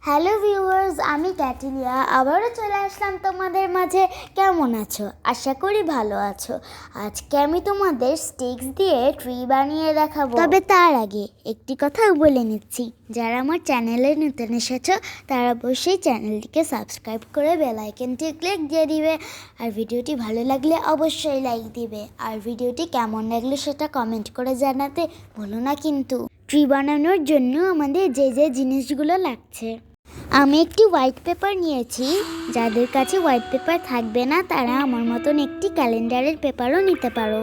Hello viewers, আমি cattleya আবারও চলে আসলাম তোমাদের মাঝে। কেমন আছো? আশা করি ভালো আছো। আজকে আমি তোমাদের স্টিক্স দিয়ে ট্রি বানিয়ে দেখাবো। তবে তার আগে একটি কথা বলে নিচ্ছি, যারা আমার চ্যানেলে নতুন এসেছো তারা অবশ্যই চ্যানেলটিকে সাবস্ক্রাইব করে বেল আইকনটি ক্লিক দিয়ে দিবে। আর ভিডিওটি ভালো লাগলে অবশ্যই লাইক দিবে। আর ভিডিওটি কেমন লাগলো সেটা কমেন্ট করে জানাতে ভুলো না কিন্তু। ট্রি বানানোর জন্য আমাদের যে যে জিনিসগুলো লাগছে, আমি একটি হোয়াইট পেপার নিয়েছি। যাদের কাছে হোয়াইট পেপার থাকবে না তারা আমার মতন একটি ক্যালেন্ডারের পেপারও নিতে পারো।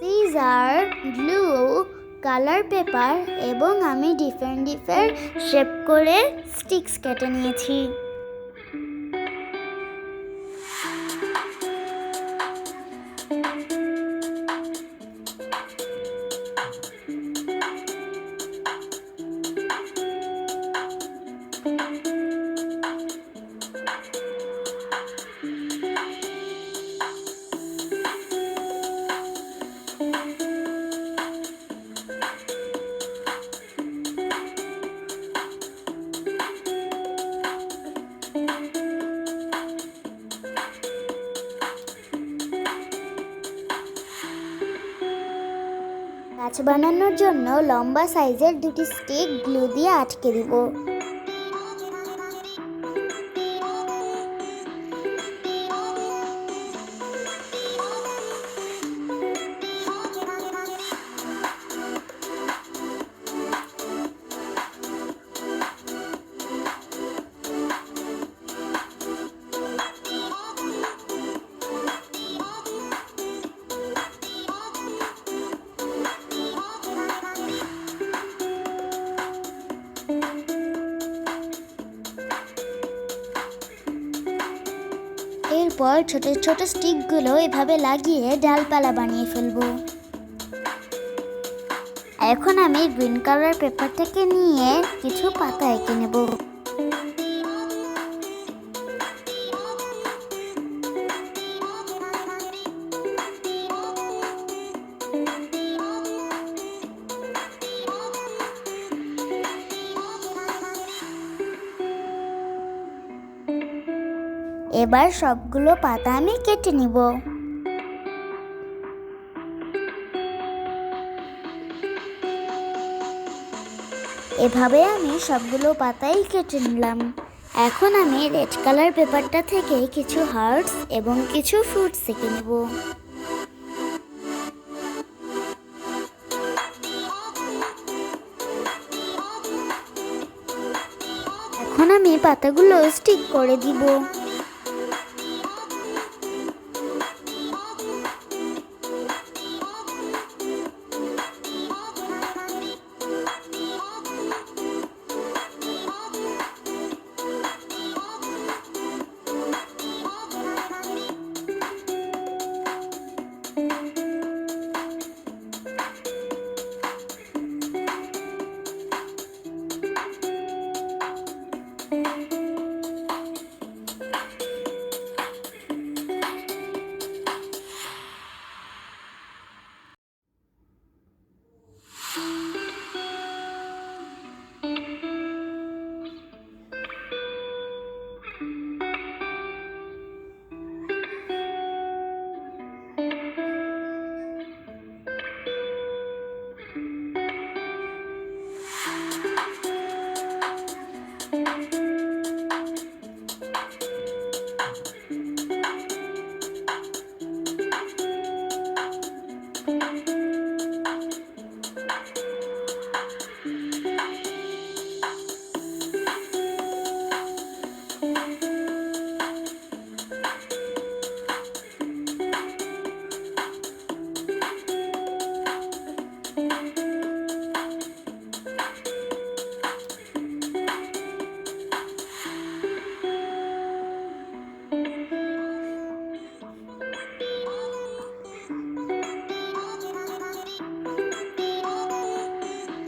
These are glue, colour paper এবং আমি ডিফারেন্ট শেপ করে স্টিক্স কেটে নিয়েছি। গাছ বানানোর জন্য লম্বা সাইজের দুটি স্টিক গ্লু দিয়ে আটকে দিব। এরপর ছোট ছোট স্টিকগুলো এভাবে লাগিয়ে ডালপালা বানিয়ে ফেলবো। এখন আমি গ্রিন কালার পেপারটাকে নিয়ে কিছু পাতা এঁকে নেব। এবার সবগুলো পাতা আমি কেটে নিব। এভাবে আমি সবগুলো পাতাই কেটে নিলাম। এখন আমি রেড কালার পেপারটা থেকে কিছু হার্টস এবং কিছু ফ্রুটস এঁকে নেব। এখন আমি পাতাগুলো স্টিক করে দিব।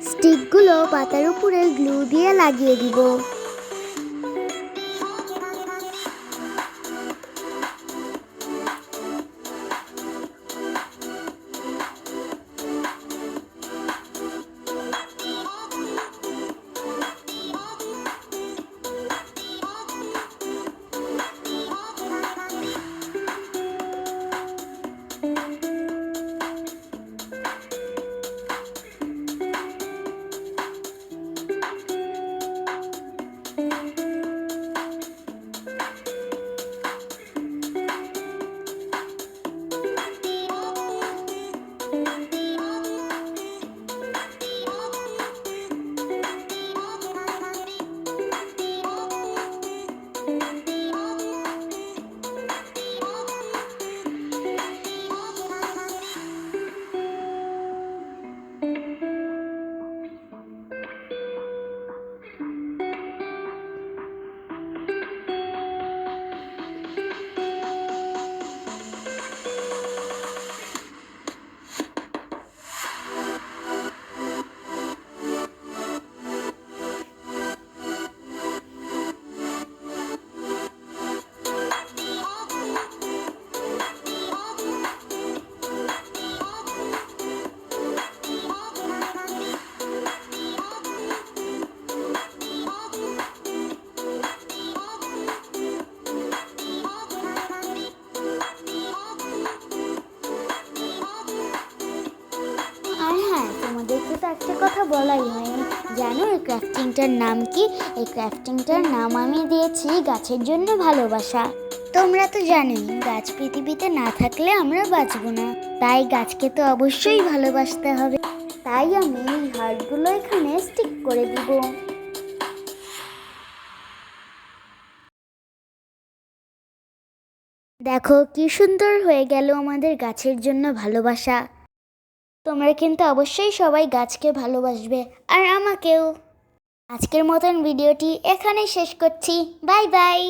স্টিকগুলো পাতার উপরে গ্লু দিয়ে লাগিয়ে দিব। আর হ্যাঁ, তোমাদেরকে তো একটা কথা বলাই হয়নি, জানো এই ক্রাফটিংটার নাম কি? এই ক্রাফটিংটার নাম আমি দিয়েছি গাছের জন্য ভালোবাসা। তোমরা তো জানোই গাছ পৃথিবীতে না থাকলে আমরা বাঁচবো না, তাই গাছকে তো অবশ্যই ভালোবাসতে হবে। তাই আমি এই হার্টগুলো এখানে স্টিক করে দিব। দেখো কি সুন্দর হয়ে গেল আমাদের গাছের জন্য ভালোবাসা। তোমরা কিন্তু অবশ্যই সবাই গাছকে ভালোবাসবে, আর আমাকেও। আজকের মতন ভিডিওটি এখানেই শেষ করছি। Bye bye.